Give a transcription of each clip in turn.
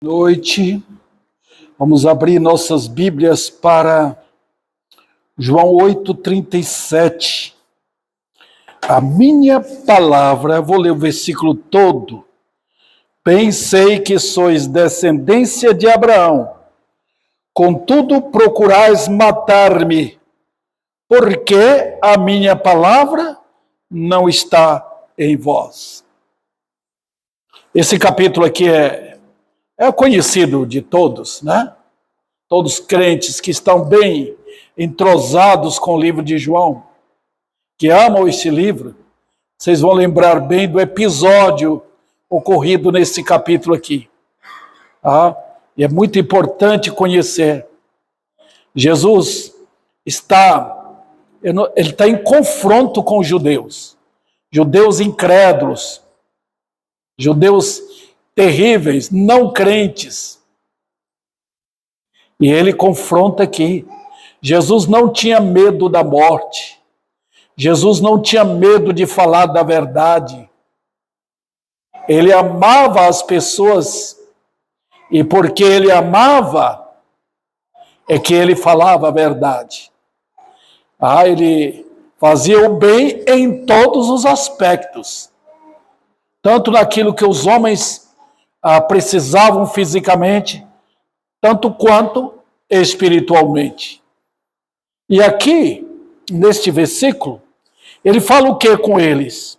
Noite, vamos abrir nossas Bíblias para João 8:37. A minha palavra, vou ler o versículo todo. Pensei que sois descendência de Abraão, contudo procurais matar-me, porque a minha palavra não está em vós. Esse capítulo aqui é conhecido de todos, né? Todos crentes que estão bem entrosados com o livro de João, que amam esse livro, vocês vão lembrar bem do episódio ocorrido nesse capítulo aqui. E é muito importante conhecer. Jesus está em confronto com os judeus incrédulos, judeus terríveis, não crentes. E ele confronta aqui. Jesus não tinha medo da morte. Jesus não tinha medo de falar da verdade. Ele amava as pessoas, e porque ele amava, é que ele falava a verdade. Ele fazia o bem em todos os aspectos, tanto naquilo que os homens precisavam fisicamente, tanto quanto espiritualmente. E aqui, neste versículo, ele fala o que com eles?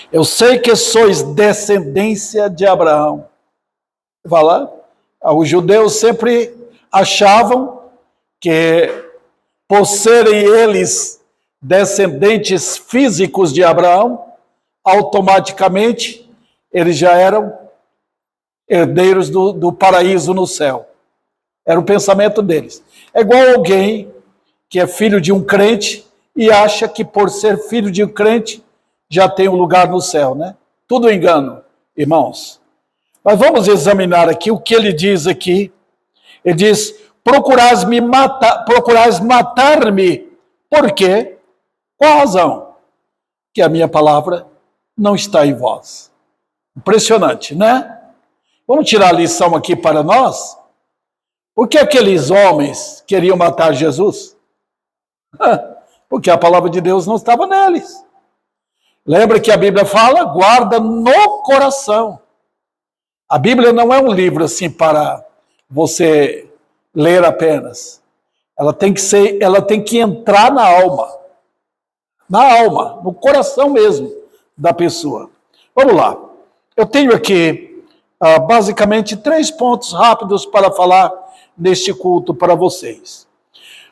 Eu sei que sois descendência de Abraão. Os judeus sempre achavam que, por serem eles descendentes físicos de Abraão, automaticamente eles já eram herdeiros do paraíso no céu. Era o pensamento deles. É igual alguém que é filho de um crente e acha que por ser filho de um crente já tem um lugar no céu, né? Tudo engano, irmãos. Mas vamos examinar aqui o que ele diz aqui. Ele diz, procurais matar-me. Por quê? Qual a razão? Que a minha palavra não está em vós. Impressionante, né? Vamos tirar a lição aqui para nós? Por que aqueles homens queriam matar Jesus? Porque a palavra de Deus não estava neles. Lembra que a Bíblia fala, guarda no coração. A Bíblia não é um livro assim para você ler apenas. Ela tem que entrar na alma. Na alma, no coração mesmo da pessoa. Vamos lá. Eu tenho aqui, basicamente, 3 pontos rápidos para falar neste culto para vocês.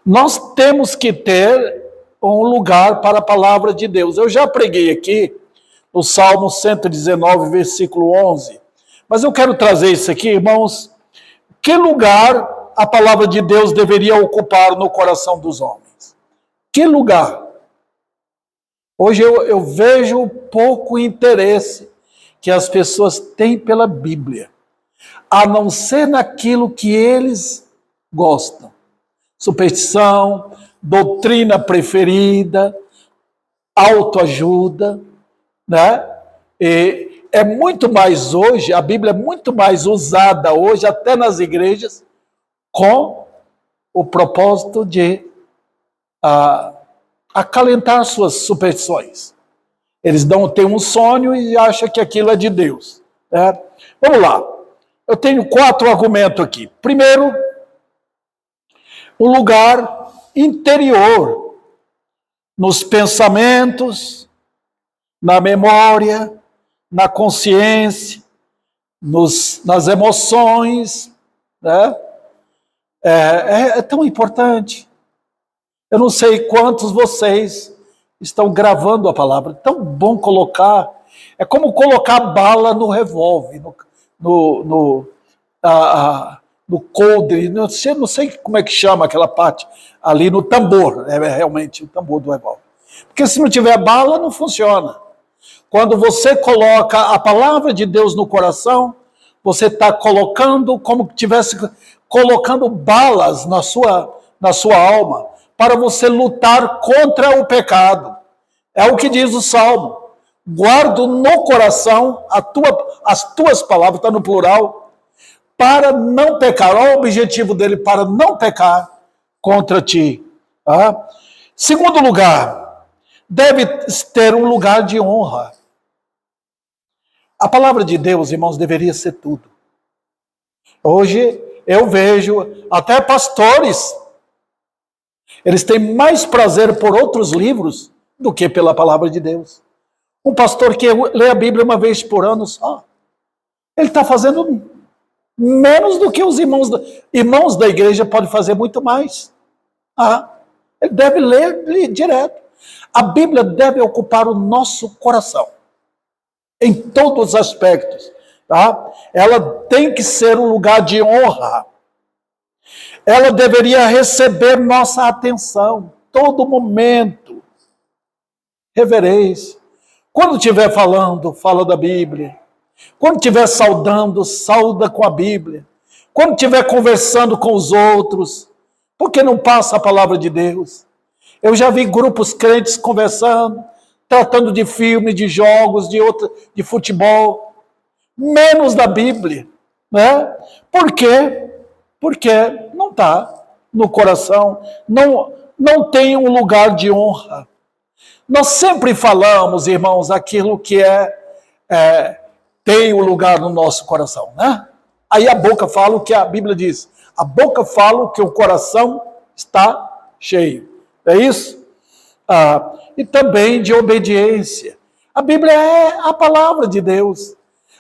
Nós temos que ter um lugar para a palavra de Deus. Eu já preguei aqui no Salmo 119, versículo 11. Mas eu quero trazer isso aqui, irmãos. Que lugar a palavra de Deus deveria ocupar no coração dos homens? Que lugar? Hoje eu vejo pouco interesse que as pessoas têm pela Bíblia, a não ser naquilo que eles gostam. Superstição, doutrina preferida, autoajuda, né? E é muito mais hoje, a Bíblia é muito mais usada hoje, até nas igrejas, com o propósito de acalentar suas superstições. Eles têm um sonho e acham que aquilo é de Deus. Né? Vamos lá. Eu tenho 4 argumentos aqui. Primeiro, um lugar interior, nos pensamentos, na memória, na consciência, nas emoções. Né? É tão importante. Eu não sei quantos vocês estão gravando a palavra. É tão bom colocar. É como colocar bala no revólver, no coldre, não sei como é que chama aquela parte, ali no tambor, é realmente o tambor do revólver. Porque se não tiver bala, não funciona. Quando você coloca a palavra de Deus no coração, você está colocando como se estivesse colocando balas na sua alma, para você lutar contra o pecado. É o que diz o Salmo. Guardo no coração as tuas palavras, está no plural, para não pecar. Olha o objetivo dele, para não pecar contra ti. Tá? Segundo lugar, deve ter um lugar de honra. A palavra de Deus, irmãos, deveria ser tudo. Hoje eu vejo até pastores, eles têm mais prazer por outros livros do que pela palavra de Deus. Um pastor que lê a Bíblia uma vez por ano só, ele está fazendo menos do que os irmãos da igreja podem fazer muito mais. Ele deve ler direto. A Bíblia deve ocupar o nosso coração, em todos os aspectos. Tá? Ela tem que ser um lugar de honra. Ela deveria receber nossa atenção, todo momento. Reverência. Quando estiver falando, fala da Bíblia. Quando estiver saudando, sauda com a Bíblia. Quando estiver conversando com os outros, por que não passa a palavra de Deus? Eu já vi grupos crentes conversando, tratando de filme, de jogos, de futebol, menos da Bíblia. Né? Por quê? Porque não está no coração, não tem um lugar de honra. Nós sempre falamos, irmãos, aquilo que tem um lugar no nosso coração, né? Aí a boca fala o que a Bíblia diz. A boca fala o que o coração está cheio. É isso? E também de obediência. A Bíblia é a palavra de Deus.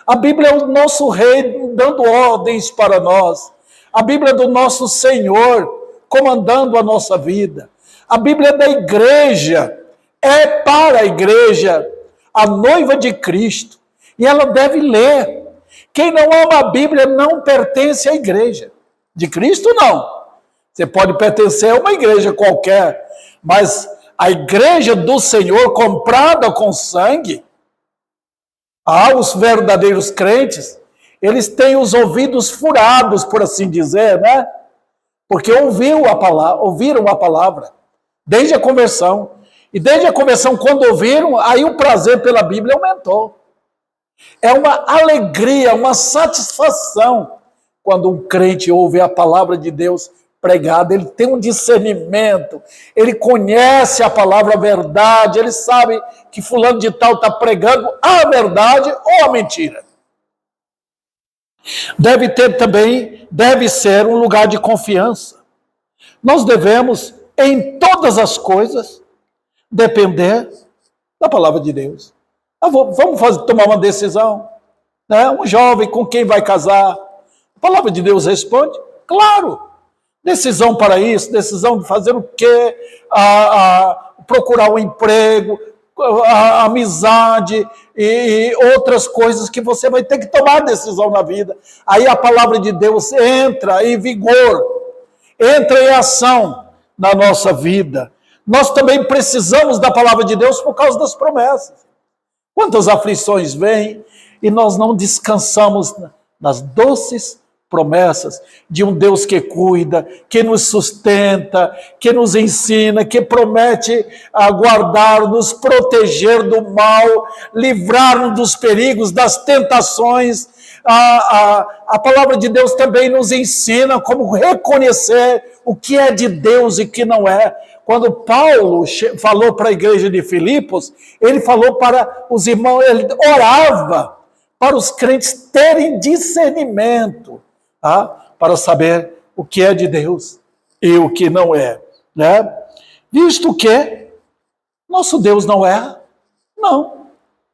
A Bíblia é o nosso rei dando ordens para nós. A Bíblia é do nosso Senhor comandando a nossa vida. A Bíblia é da igreja. É para a igreja, a noiva de Cristo. E ela deve ler. Quem não ama a Bíblia não pertence à igreja. De Cristo, não. Você pode pertencer a uma igreja qualquer, mas a igreja do Senhor, comprada com sangue, os verdadeiros crentes, eles têm os ouvidos furados, por assim dizer, né? Porque ouviram a palavra, desde a conversão. E desde a conversão, quando ouviram, aí o prazer pela Bíblia aumentou. É uma alegria, uma satisfação quando um crente ouve a palavra de Deus pregada. Ele tem um discernimento, ele conhece a palavra verdade, ele sabe que fulano de tal está pregando a verdade ou a mentira. Deve ser um lugar de confiança. Nós devemos, em todas as coisas, depender da palavra de Deus. Vamos tomar uma decisão. Né? Um jovem com quem vai casar. A palavra de Deus responde? Claro. Decisão para isso, decisão de fazer o quê? Procurar um emprego, a amizade e outras coisas que você vai ter que tomar decisão na vida. Aí a palavra de Deus entra em vigor, entra em ação na nossa vida. Nós também precisamos da palavra de Deus por causa das promessas. Quantas aflições vêm e nós não descansamos nas doces promessas de um Deus que cuida, que nos sustenta, que nos ensina, que promete guardar, nos proteger do mal, livrar-nos dos perigos, das tentações. A palavra de Deus também nos ensina como reconhecer o que é de Deus e o que não é. Quando Paulo falou para a igreja de Filipos, ele falou para os irmãos, ele orava para os crentes terem discernimento, para saber o que é de Deus e o que não é. Né? Visto que nosso Deus não erra, não,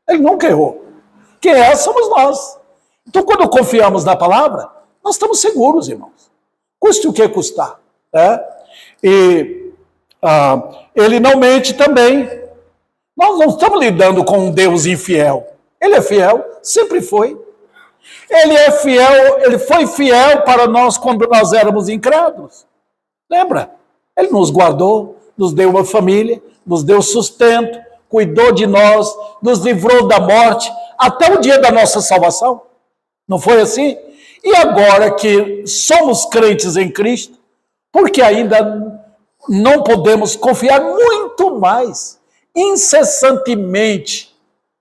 ele nunca errou. Quem erra somos nós. Então, quando confiamos na palavra, nós estamos seguros, irmãos. Custe o que custar. Né? Ele não mente também. Nós não estamos lidando com um Deus infiel. Ele é fiel, sempre foi. Ele é fiel, ele foi fiel para nós quando nós éramos incrédulos. Lembra? Ele nos guardou, nos deu uma família, nos deu sustento, cuidou de nós, nos livrou da morte, até o dia da nossa salvação. Não foi assim? E agora que somos crentes em Cristo, porque ainda não podemos confiar muito mais, incessantemente,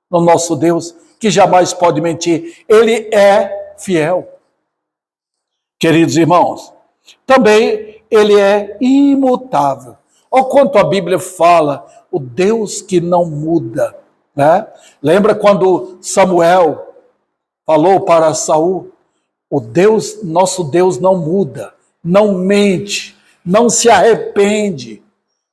no nosso Deus, que jamais pode mentir. Ele é fiel. queridos irmãos, também ele é imutável. Olha quanto a Bíblia fala, o Deus que não muda, né? Lembra quando Samuel falou para Saul, o Deus, nosso Deus não muda, não mente, não se arrepende.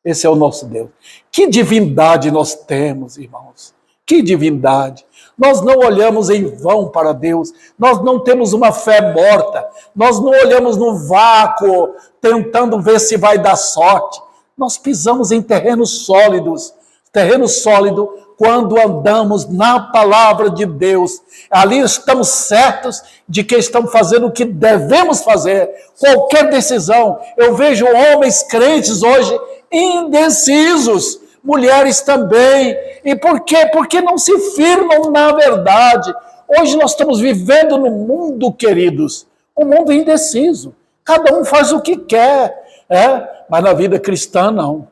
Esse é o nosso Deus. Que divindade nós temos, irmãos. Que divindade. Nós não olhamos em vão para Deus. Nós não temos uma fé morta. Nós não olhamos no vácuo, tentando ver se vai dar sorte. Nós pisamos em terrenos sólidos. Terreno sólido quando andamos na palavra de Deus. Ali estamos certos de que estamos fazendo o que devemos fazer. Qualquer decisão. Eu vejo homens crentes hoje indecisos, mulheres também. E por quê? Porque não se firmam na verdade. Hoje nós estamos vivendo no mundo, queridos, um mundo indeciso. Cada um faz o que quer, mas na vida cristã não.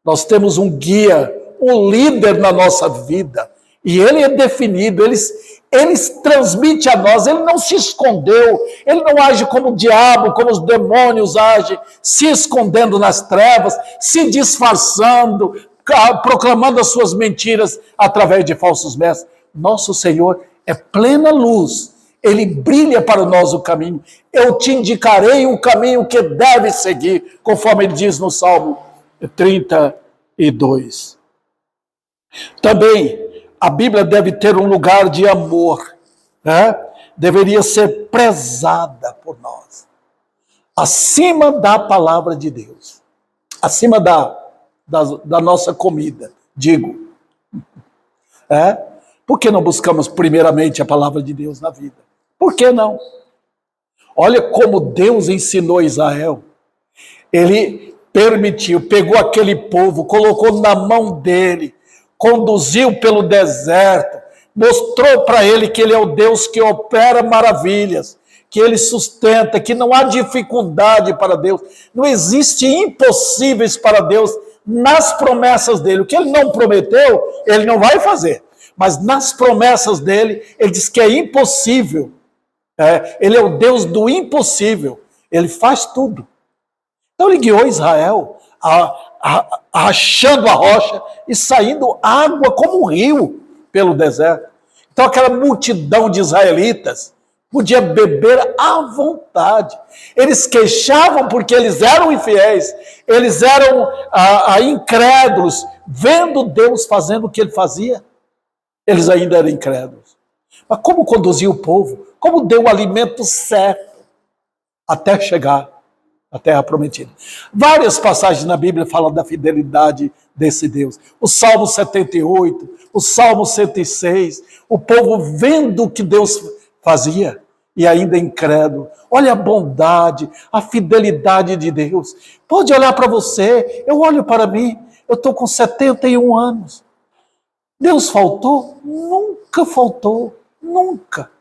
Nós temos um guia, um líder na nossa vida, e ele é definido, ele transmite a nós, ele não se escondeu, ele não age como o diabo, como os demônios agem, se escondendo nas trevas, se disfarçando, proclamando as suas mentiras através de falsos mestres. Nosso Senhor é plena luz, ele brilha para nós o caminho. Eu te indicarei o caminho que deve seguir, conforme ele diz no Salmo 32. Também a Bíblia deve ter um lugar de amor, né? Deveria ser prezada por nós, acima da palavra de Deus, acima da nossa comida, digo. Por que não buscamos primeiramente a palavra de Deus na vida? Por que não? Olha como Deus ensinou Israel. Ele permitiu, pegou aquele povo, colocou na mão dele, conduziu pelo deserto, mostrou para ele que ele é o Deus que opera maravilhas, que ele sustenta, que não há dificuldade para Deus, não existe impossíveis para Deus nas promessas dele. O que ele não prometeu, ele não vai fazer, mas nas promessas dele, ele diz que é impossível. Ele é o Deus do impossível, ele faz tudo. Então ele guiou Israel rachando a rocha e saindo água como um rio pelo deserto. Então aquela multidão de israelitas podia beber à vontade. Eles queixavam porque eles eram infiéis, eles eram incrédulos, vendo Deus fazendo o que ele fazia, eles ainda eram incrédulos. Mas como conduziu o povo? Como deu o alimento certo até chegar a terra prometida? Várias passagens na Bíblia falam da fidelidade desse Deus. O Salmo 78, o Salmo 106, o povo vendo o que Deus fazia e ainda incrédulo. Olha a bondade, a fidelidade de Deus. Pode olhar para você, eu olho para mim, eu estou com 71 anos. Deus faltou? Nunca faltou, nunca.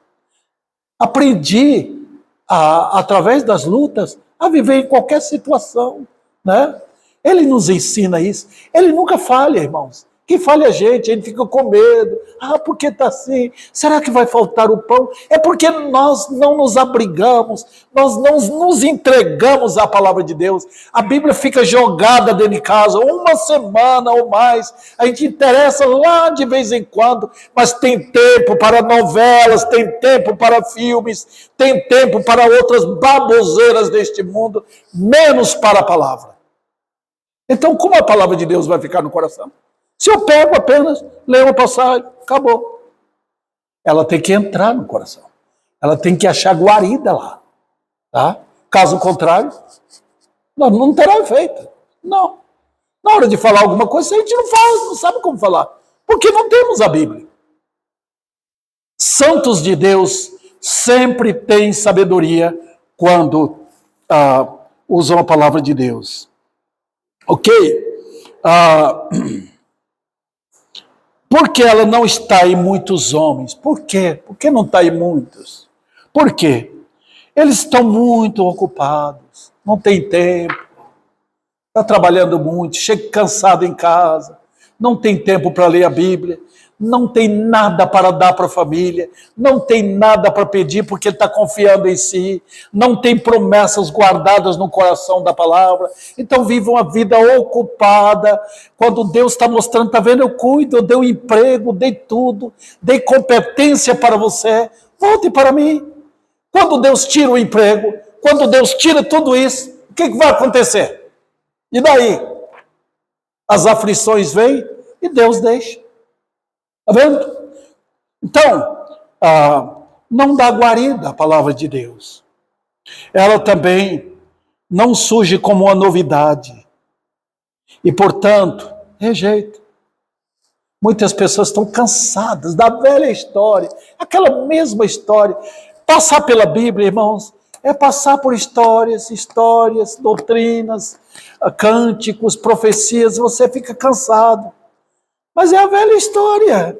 Aprendi, através das lutas, a viver em qualquer situação, né? Ele nos ensina isso. Ele nunca falha, irmãos. Quem falha é a gente fica com medo. Por que está assim? Será que vai faltar o pão? É porque nós não nos abrigamos, nós não nos entregamos à palavra de Deus. A Bíblia fica jogada dentro de casa uma semana ou mais. A gente interessa lá de vez em quando, mas tem tempo para novelas, tem tempo para filmes, tem tempo para outras baboseiras deste mundo, menos para a palavra. Então, como a palavra de Deus vai ficar no coração? Se eu pego apenas, leio uma passagem, acabou. Ela tem que entrar no coração. Ela tem que achar guarida lá. Tá? Caso contrário, não terá efeito. Não. Na hora de falar alguma coisa, a gente não faz, não sabe como falar. Porque não temos a Bíblia. Santos de Deus sempre têm sabedoria quando usam a palavra de Deus. Ok? Por que ela não está em muitos homens? Por quê? Por que não está em muitos? Por quê? Eles estão muito ocupados, não tem tempo, está trabalhando muito, chega cansado em casa, não tem tempo para ler a Bíblia, não tem nada para dar para a família, não tem nada para pedir porque ele está confiando em si, não tem promessas guardadas no coração da palavra, então vive uma vida ocupada, quando Deus está mostrando, está vendo, eu cuido, eu dei um emprego, dei tudo, dei competência para você, volte para mim. Quando Deus tira o emprego, quando Deus tira tudo isso, o que vai acontecer? E daí? As aflições vêm e Deus deixa. Está vendo? Então, não dá guarida a palavra de Deus. Ela também não surge como uma novidade. E, portanto, rejeita. Muitas pessoas estão cansadas da velha história, aquela mesma história. Passar pela Bíblia, irmãos, é passar por histórias, doutrinas, cânticos, profecias, você fica cansado. Mas é a velha história.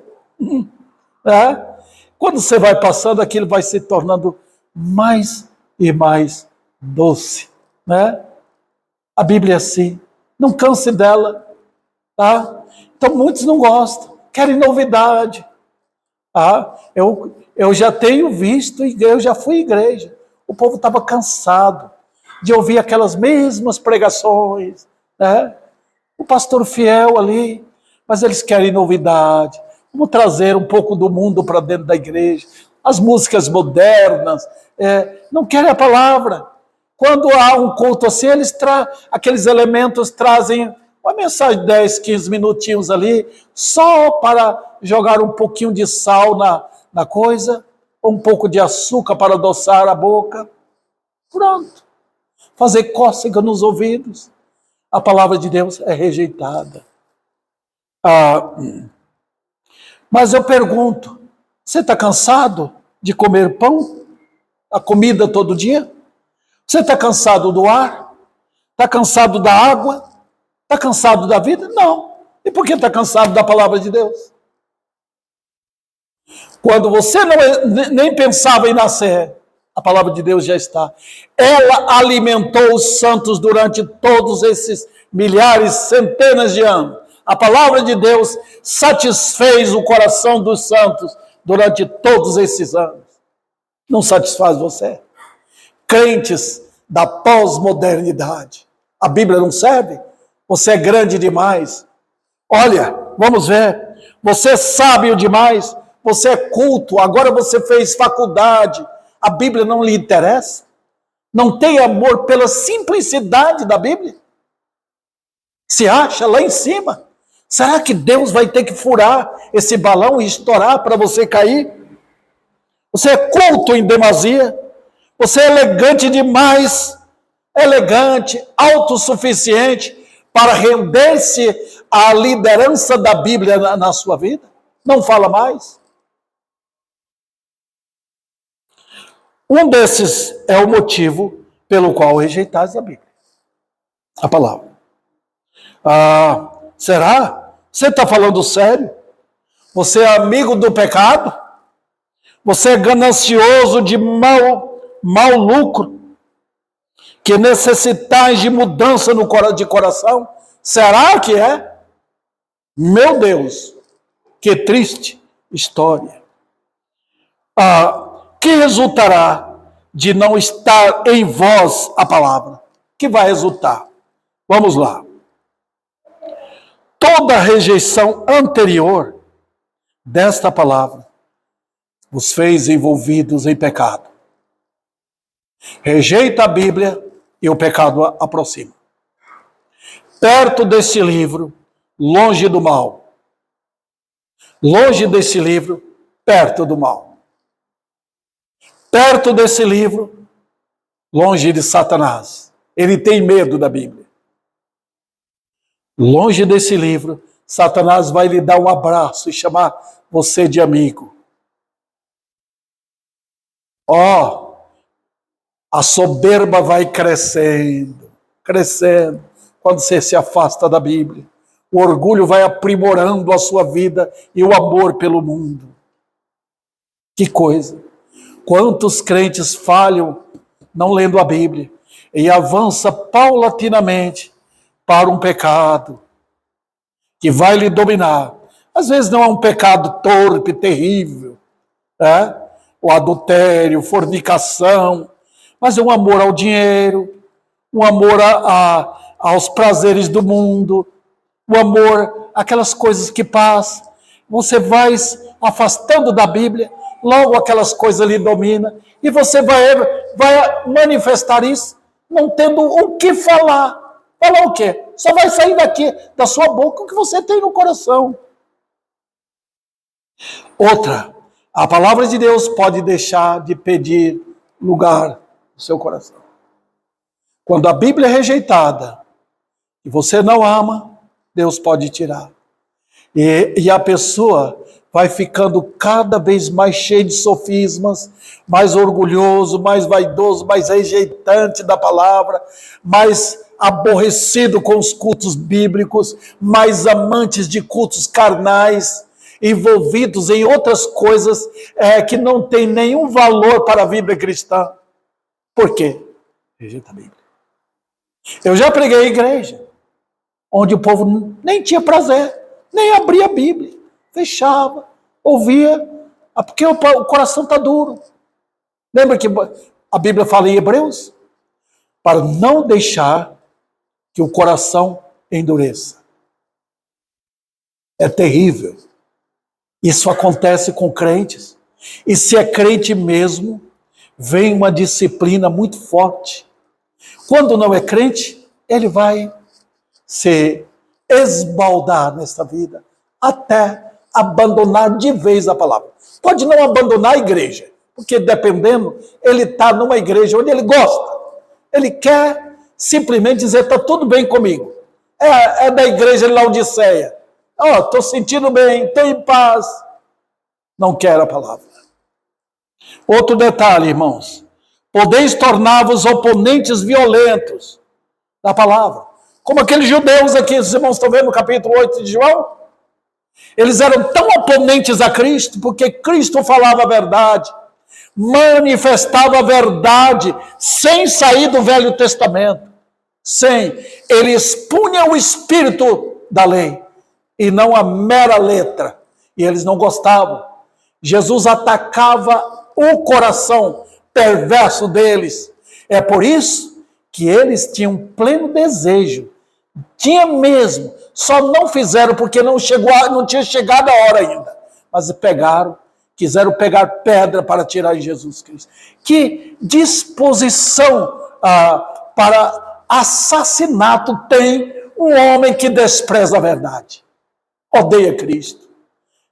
Quando você vai passando, aquilo vai se tornando mais e mais doce. Né? A Bíblia é assim. Não canse dela. Tá? Então, muitos não gostam, querem novidade. Eu já tenho visto, eu já fui à igreja. O povo estava cansado de ouvir aquelas mesmas pregações. Né? O pastor fiel ali, mas eles querem novidade. Vamos trazer um pouco do mundo para dentro da igreja. As músicas modernas, não querem a palavra. Quando há um culto assim, aqueles elementos trazem uma mensagem de 10, 15 minutinhos ali, só para jogar um pouquinho de sal na coisa, um pouco de açúcar para adoçar a boca. Pronto. Fazer cócega nos ouvidos. A palavra de Deus é rejeitada. Mas eu pergunto, você está cansado de comer pão? A comida todo dia? Você está cansado do ar? Está cansado da água? Está cansado da vida? Não. E por que está cansado da palavra de Deus? Quando você nem pensava em nascer, a palavra de Deus já está. Ela alimentou os santos durante todos esses milhares, centenas de anos. A palavra de Deus satisfez o coração dos santos durante todos esses anos. Não satisfaz você? Crentes da pós-modernidade. A Bíblia não serve? Você é grande demais. Olha, vamos ver. Você é sábio demais. Você é culto. Agora você fez faculdade. A Bíblia não lhe interessa? Não tem amor pela simplicidade da Bíblia? Se acha lá em cima? Será que Deus vai ter que furar esse balão e estourar para você cair? Você é culto em demasia? Você é elegante demais? Elegante, autossuficiente para render-se à liderança da Bíblia na sua vida? Não fala mais? Um desses é o motivo pelo qual rejeitais a Bíblia, a palavra. Será? Você está falando sério? Você é amigo do pecado? Você é ganancioso de mau lucro? Que necessitais de mudança de coração? Será que é? Meu Deus, que triste história. Que resultará de não estar em vós a palavra? Que vai resultar? Vamos lá. Toda rejeição anterior desta palavra vos fez envolvidos em pecado. Rejeita a Bíblia e o pecado aproxima. Perto desse livro, longe do mal. Longe desse livro, perto do mal. Perto desse livro, longe de Satanás. Ele tem medo da Bíblia. Longe desse livro, Satanás vai lhe dar um abraço e chamar você de amigo. A soberba vai crescendo, crescendo, quando você se afasta da Bíblia. O orgulho vai aprimorando a sua vida e o amor pelo mundo. Que coisa! Quantos crentes falham não lendo a Bíblia e avança paulatinamente para um pecado. que vai lhe dominar. Às vezes não é um pecado torpe, terrível, né? O adultério, fornicação, mas é um amor ao dinheiro, um amor aos prazeres do mundo, o amor àquelas coisas que passam. Você vai afastando da Bíblia, logo aquelas coisas lhe dominam, e você vai manifestar isso, não tendo o que falar. Falar o quê? Só vai sair daqui, da sua boca, o que você tem no coração. Outra, a palavra de Deus pode deixar de pedir lugar no seu coração. Quando a Bíblia é rejeitada e você não ama, Deus pode tirar. E a pessoa vai ficando cada vez mais cheia de sofismas, mais orgulhoso, mais vaidoso, mais rejeitante da palavra, mais aborrecido com os cultos bíblicos, mais amantes de cultos carnais, envolvidos em outras coisas que não têm nenhum valor para a vida cristã. Por quê? Rejeita a Bíblia. Eu já preguei em igreja, onde o povo nem tinha prazer, nem abria a Bíblia, fechava, ouvia, porque o coração está duro. Lembra que a Bíblia fala em Hebreus? Para não deixar que o coração endureça. É terrível. Isso acontece com crentes. E se é crente mesmo, vem uma disciplina muito forte. Quando não é crente, ele vai se esbaldar nesta vida, até abandonar de vez a palavra. Pode não abandonar a igreja, porque dependendo, ele está numa igreja onde ele gosta. Ele quer simplesmente dizer, está tudo bem comigo. É da igreja de Laodiceia. Estou sentindo bem, estou em paz. Não quer a palavra. Outro detalhe, irmãos. Podeis tornar-vos oponentes violentos da palavra. Como aqueles judeus aqui, os irmãos estão vendo no capítulo 8 de João? Eles eram tão oponentes a Cristo, porque Cristo falava a verdade, manifestava a verdade, sem sair do Velho Testamento. Ele expunha o espírito da lei, e não a mera letra. E eles não gostavam. Jesus atacava o coração perverso deles. É por isso que eles tinham pleno desejo. Tinha mesmo. Só não fizeram porque não tinha chegado a hora ainda. Mas quiseram pegar pedra para tirar Jesus Cristo. Que disposição para assassinato tem um homem que despreza a verdade? Odeia Cristo.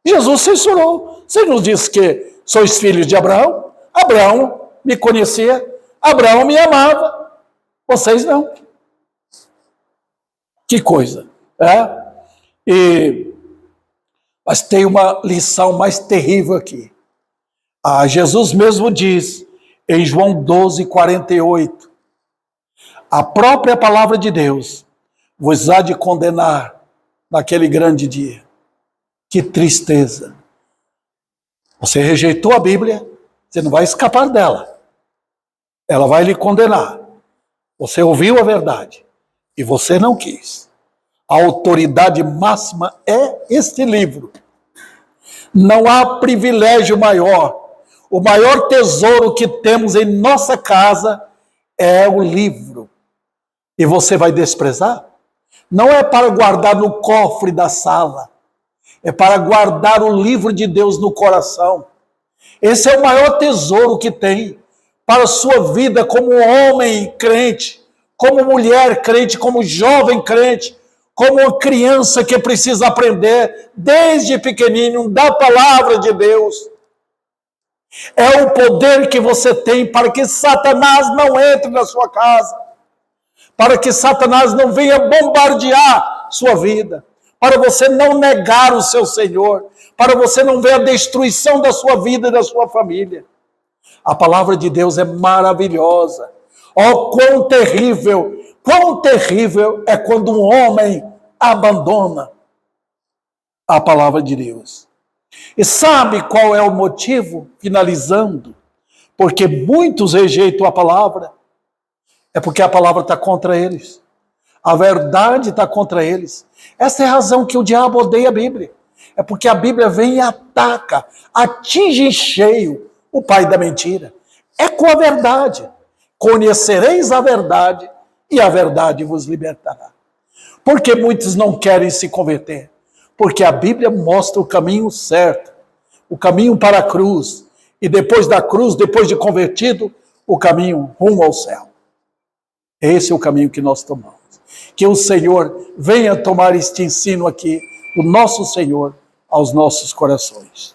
Jesus censurou. Você nos diz que sois filhos de Abraão? Abraão me conhecia, Abraão me amava. Vocês não. Que coisa. Mas tem uma lição mais terrível aqui. Jesus mesmo diz, em João 12, 48, a própria palavra de Deus vos há de condenar naquele grande dia. Que tristeza. Você rejeitou a Bíblia, você não vai escapar dela. Ela vai lhe condenar. Você ouviu a verdade e você não quis. A autoridade máxima é este livro. Não há privilégio maior. O maior tesouro que temos em nossa casa é o livro. E você vai desprezar? Não é para guardar no cofre da sala. É para guardar o livro de Deus no coração. Esse é o maior tesouro que tem para a sua vida como homem crente, como mulher crente, como jovem crente, como uma criança que precisa aprender desde pequenininho da palavra de Deus. É o poder que você tem para que Satanás não entre na sua casa, para que Satanás não venha bombardear sua vida, para você não negar o seu Senhor, para você não ver a destruição da sua vida e da sua família. A palavra de Deus é maravilhosa. Oh, quão terrível é quando um homem abandona a palavra de Deus. E sabe qual é o motivo? Finalizando, porque muitos rejeitam a palavra, é porque a palavra está contra eles. A verdade está contra eles. Essa é a razão que o diabo odeia a Bíblia. É porque a Bíblia vem e ataca, atinge em cheio o pai da mentira. É com a verdade. Conhecereis a verdade e a verdade vos libertará. Por que muitos não querem se converter? Porque a Bíblia mostra o caminho certo, o caminho para a cruz. E depois da cruz, depois de convertido, o caminho rumo ao céu. Esse é o caminho que nós tomamos. Que o Senhor venha tomar este ensino aqui, do nosso Senhor, aos nossos corações.